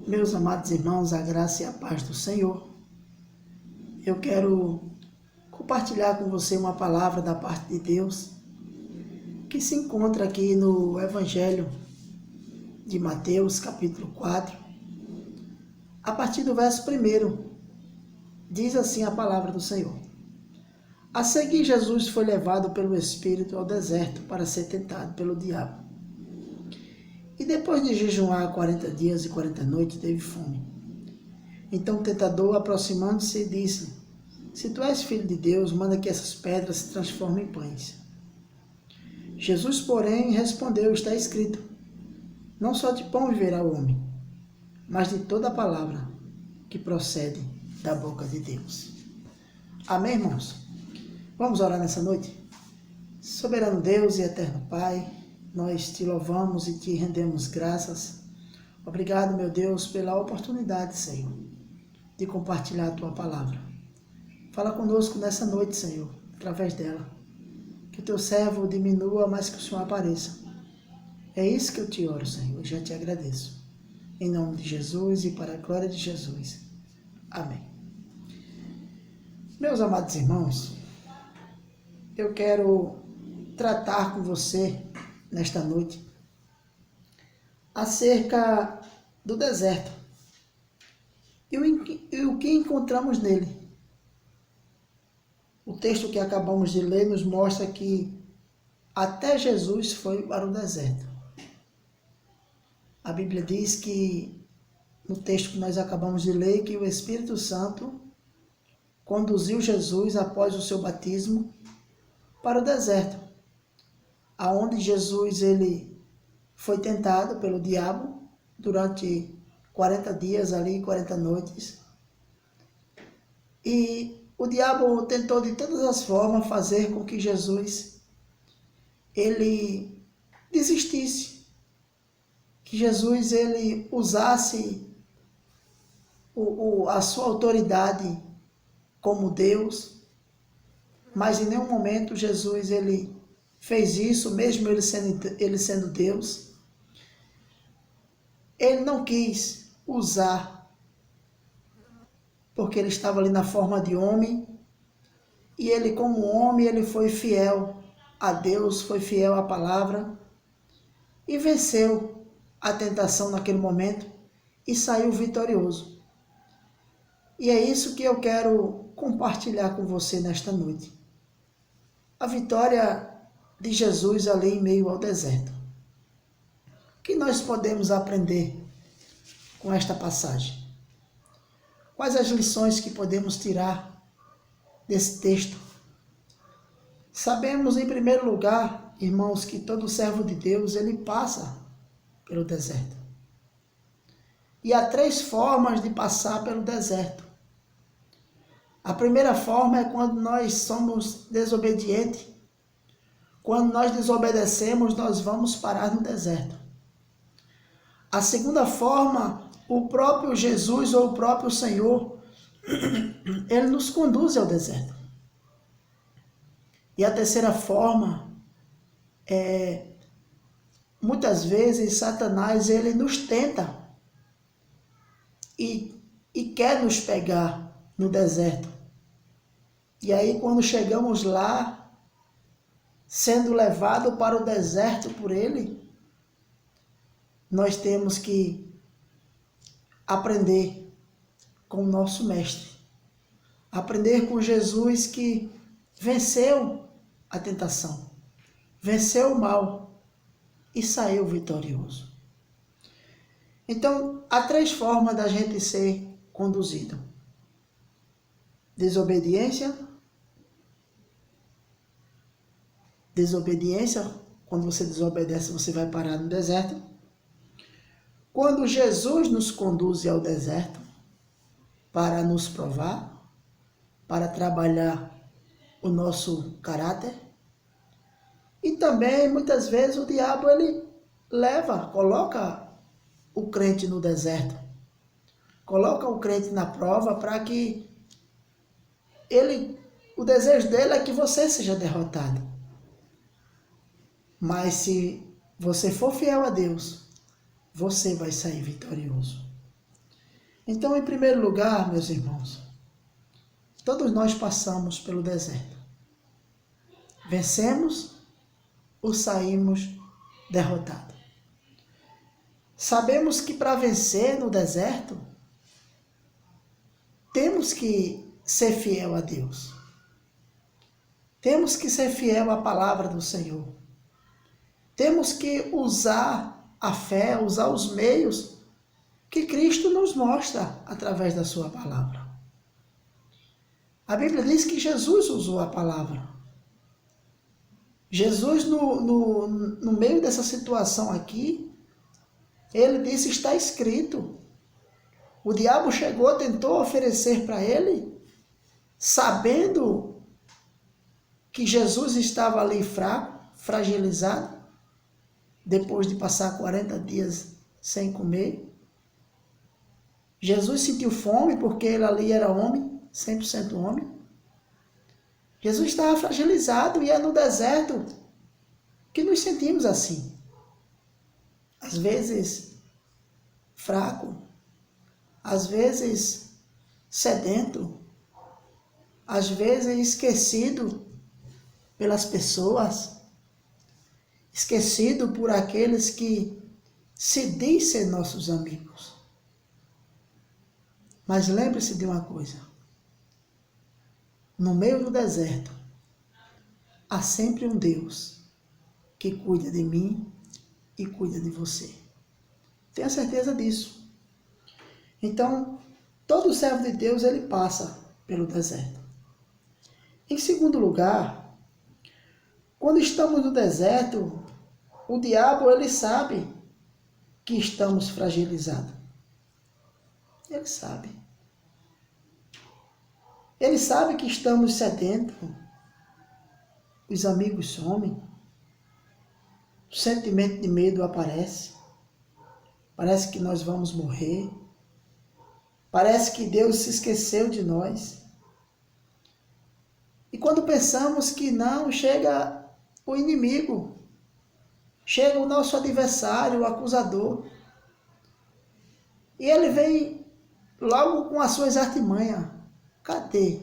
Meus amados irmãos, a graça e a paz do Senhor. Eu quero compartilhar com você uma palavra da parte de Deus que se encontra aqui no Evangelho de Mateus, capítulo 4, a partir do verso 1. Diz assim a palavra do Senhor. A seguir, Jesus foi levado pelo Espírito ao deserto para ser tentado pelo diabo. E depois de jejuar 40 dias e 40 noites, teve fome. Então o tentador, aproximando-se, disse: Se tu és filho de Deus, manda que essas pedras se transformem em pães. Jesus, porém, respondeu: Está escrito: Não só de pão viverá o homem, mas de toda a palavra que procede da boca de Deus. Amém, irmãos? Vamos orar nessa noite? Soberano Deus e eterno Pai, nós te louvamos e te rendemos graças. Obrigado, meu Deus, pela oportunidade, Senhor, de compartilhar a tua palavra. Fala conosco nessa noite, Senhor, através dela. Que o teu servo diminua, mas que o Senhor apareça. É isso que eu te oro, Senhor, e já te agradeço. Em nome de Jesus e para a glória de Jesus. Amém. Meus amados irmãos, eu quero tratar com você nesta noite acerca do deserto e o que encontramos nele. O texto que acabamos de ler nos mostra que até Jesus foi para o deserto. A Bíblia diz que, no texto que nós acabamos de ler, que o Espírito Santo conduziu Jesus após o seu batismo para o deserto, aonde Jesus ele foi tentado pelo diabo durante 40 dias ali, 40 noites. E o diabo tentou de todas as formas fazer com que Jesus ele desistisse, que Jesus ele usasse a sua autoridade como Deus, mas em nenhum momento Jesus ele fez isso, mesmo ele sendo Deus. Ele não quis usar, porque ele estava ali na forma de homem, e ele como homem, ele foi fiel a Deus, foi fiel à palavra, e venceu a tentação naquele momento, e saiu vitorioso. E é isso que eu quero compartilhar com você nesta noite. A vitória de Jesus ali em meio ao deserto. O que nós podemos aprender com esta passagem? Quais as lições que podemos tirar desse texto? Sabemos, em primeiro lugar, irmãos, que todo servo de Deus, ele passa pelo deserto. E há 3 formas de passar pelo deserto. A primeira forma é quando nós somos desobedientes. Quando nós desobedecemos, nós vamos parar no deserto. A segunda forma, o próprio Jesus ou o próprio Senhor, ele nos conduz ao deserto. E a terceira forma muitas vezes Satanás ele nos tenta e quer nos pegar no deserto. E aí quando chegamos lá, sendo levado para o deserto por ele, nós temos que aprender com o nosso mestre. Aprender com Jesus que venceu a tentação, venceu o mal e saiu vitorioso. Então, há 3 formas da gente ser conduzido: desobediência, quando você desobedece, você vai parar no deserto. Quando Jesus nos conduz ao deserto para nos provar, para trabalhar o nosso caráter. E também, muitas vezes, o diabo ele coloca o crente no deserto, coloca o crente na prova para que o desejo dele é que você seja derrotado. Mas se você for fiel a Deus, você vai sair vitorioso. Então, em primeiro lugar, meus irmãos, todos nós passamos pelo deserto. Vencemos ou saímos derrotados. Sabemos que para vencer no deserto, temos que ser fiel a Deus. Temos que ser fiel à palavra do Senhor. Temos que usar a fé, usar os meios que Cristo nos mostra através da sua palavra. A Bíblia diz que Jesus usou a palavra. Jesus, no meio dessa situação aqui, ele disse, está escrito. O diabo chegou, tentou oferecer para ele, sabendo que Jesus estava ali fraco, fragilizado, depois de passar 40 dias sem comer. Jesus sentiu fome porque ele ali era homem, 100% homem. Jesus estava fragilizado e é no deserto que nos sentimos assim. Às vezes fraco, às vezes sedento, às vezes esquecido pelas pessoas, esquecido por aqueles que se dizem nossos amigos. Mas lembre-se de uma coisa: no meio do deserto, há sempre um Deus que cuida de mim e cuida de você. Tenha certeza disso. Então, todo servo de Deus, ele passa pelo deserto. Em segundo lugar, quando estamos no deserto, o diabo, ele sabe que estamos fragilizados. Ele sabe. Ele sabe que estamos sedentos. Os amigos somem. O sentimento de medo aparece. Parece que nós vamos morrer. Parece que Deus se esqueceu de nós. E quando pensamos que não, chega o inimigo. Chega o nosso adversário, o acusador. E ele vem logo com as suas artimanhas. Cadê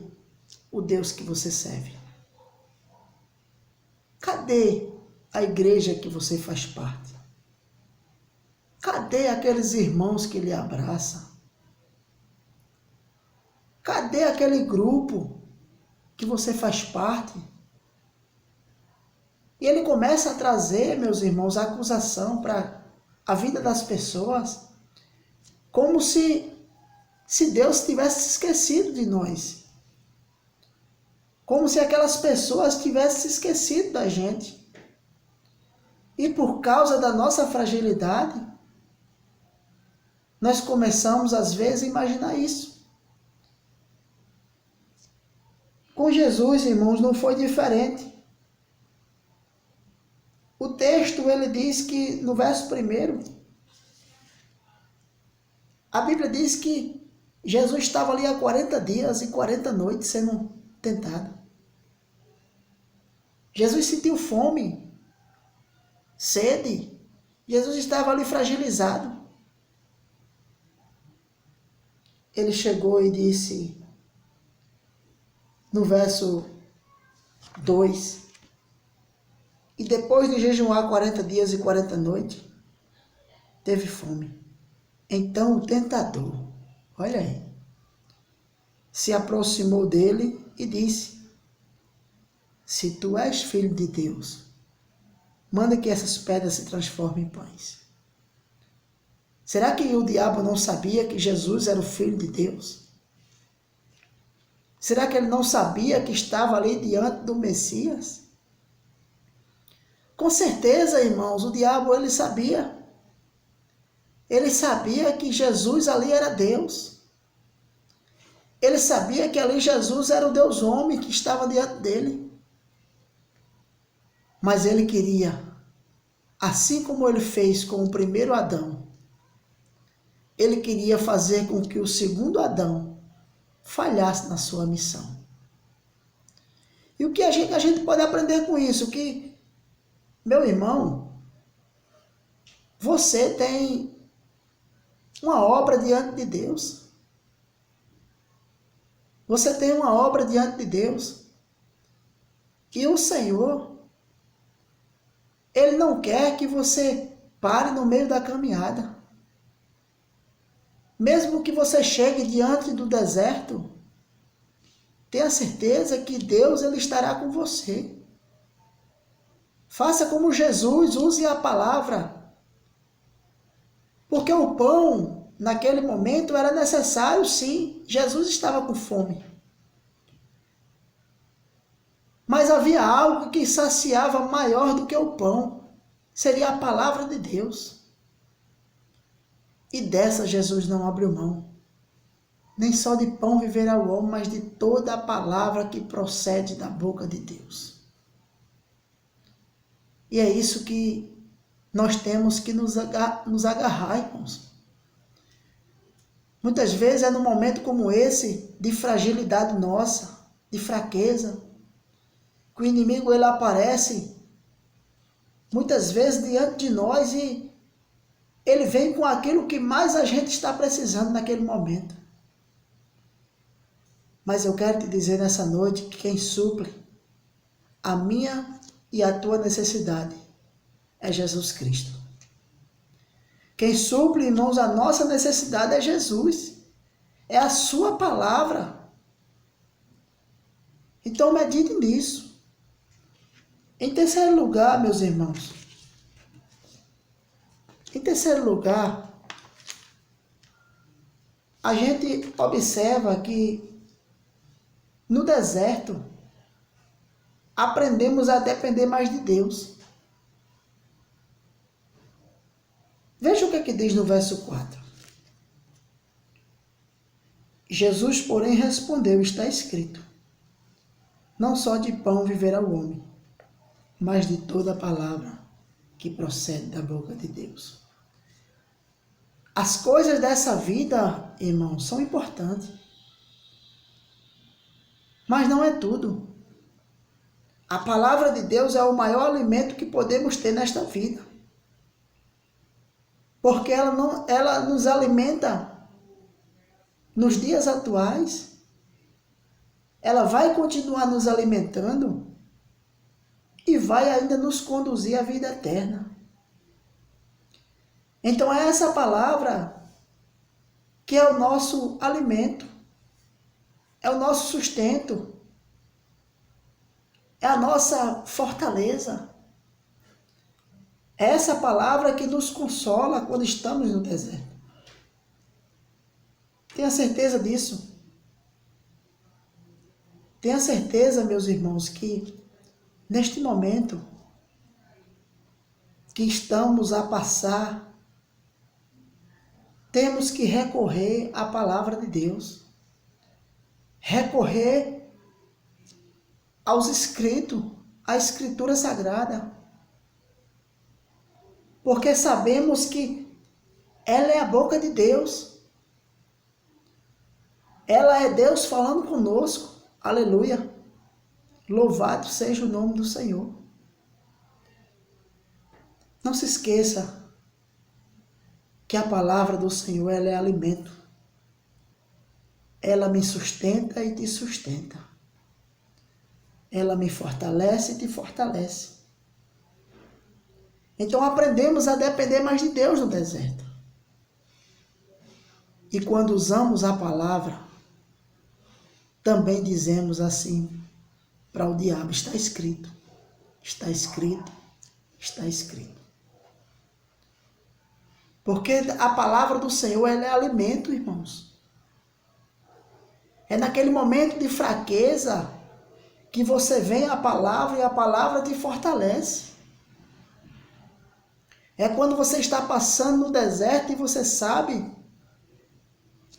o Deus que você serve? Cadê a igreja que você faz parte? Cadê aqueles irmãos que lhe abraçam? Cadê aquele grupo que você faz parte? E ele começa a trazer, meus irmãos, a acusação para a vida das pessoas, como se Deus tivesse esquecido de nós. Como se aquelas pessoas tivessem esquecido da gente. E por causa da nossa fragilidade, nós começamos às vezes a imaginar isso. Com Jesus, irmãos, não foi diferente. O texto, ele diz que no verso 1, a Bíblia diz que Jesus estava ali há 40 dias e 40 noites sendo tentado. Jesus sentiu fome, sede. Jesus estava ali fragilizado. Ele chegou e disse, no verso 2, e depois de jejuar 40 dias e 40 noites, teve fome. Então o tentador, olha aí, se aproximou dele e disse, se tu és filho de Deus, manda que essas pedras se transformem em pães. Será que o diabo não sabia que Jesus era o Filho de Deus? Será que ele não sabia que estava ali diante do Messias? Com certeza, irmãos, o diabo, ele sabia. Ele sabia que Jesus ali era Deus. Ele sabia que ali Jesus era o Deus homem que estava diante dele. Mas ele queria, assim como ele fez com o primeiro Adão, ele queria fazer com que o segundo Adão falhasse na sua missão. E o que a gente pode aprender com isso? Que, meu irmão, você tem uma obra diante de Deus. Você tem uma obra diante de Deus. E o Senhor, Ele não quer que você pare no meio da caminhada. Mesmo que você chegue diante do deserto, tenha certeza que Deus ele estará com você. Faça como Jesus, use a palavra. Porque o pão, naquele momento, era necessário, sim. Jesus estava com fome. Mas havia algo que saciava maior do que o pão. Seria a palavra de Deus. E dessa Jesus não abriu mão. Nem só de pão viverá o homem, mas de toda a palavra que procede da boca de Deus. E é isso que nós temos que nos agarrar, irmãos. Muitas vezes é num momento como esse, de fragilidade nossa, de fraqueza, que o inimigo ele aparece, muitas vezes diante de nós e ele vem com aquilo que mais a gente está precisando naquele momento. Mas eu quero te dizer nessa noite que quem suple a minha e a tua necessidade é Jesus Cristo. Quem suple, irmãos, a nossa necessidade é Jesus. É a sua palavra. Então medite nisso. Em terceiro lugar, meus irmãos, a gente observa que no deserto aprendemos a depender mais de Deus. Veja o que é que diz no verso 4. Jesus, porém, respondeu, está escrito, não só de pão viverá o homem, mas de toda a palavra que procede da boca de Deus. As coisas dessa vida, irmãos, são importantes. Mas não é tudo. A palavra de Deus é o maior alimento que podemos ter nesta vida. Porque ela nos alimenta nos dias atuais. Ela vai continuar nos alimentando e vai ainda nos conduzir à vida eterna. Então é essa palavra que é o nosso alimento, é o nosso sustento, é a nossa fortaleza. É essa palavra que nos consola quando estamos no deserto. Tenha certeza disso. Tenha certeza, meus irmãos, que neste momento que estamos a passar, temos que recorrer à palavra de Deus. Recorrer aos escritos, à Escritura Sagrada. Porque sabemos que ela é a boca de Deus. Ela é Deus falando conosco. Aleluia. Louvado seja o nome do Senhor. Não se esqueça que a palavra do Senhor ela é alimento. Ela me sustenta e te sustenta. Ela me fortalece e te fortalece. Então aprendemos a depender mais de Deus no deserto. E quando usamos a palavra, também dizemos assim para o diabo, está escrito, está escrito, está escrito. Porque a palavra do Senhor ela é alimento, irmãos. É naquele momento de fraqueza que você vem à palavra e a palavra te fortalece. É quando você está passando no deserto e você sabe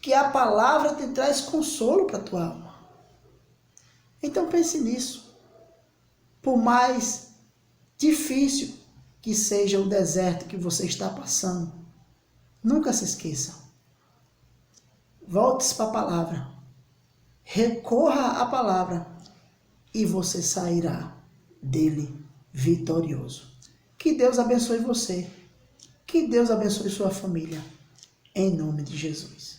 que a palavra te traz consolo para a tua alma. Então pense nisso. Por mais difícil que seja o deserto que você está passando, nunca se esqueça. Volte-se para a palavra. Recorra à palavra e você sairá dele vitorioso. Que Deus abençoe você. Que Deus abençoe sua família. Em nome de Jesus.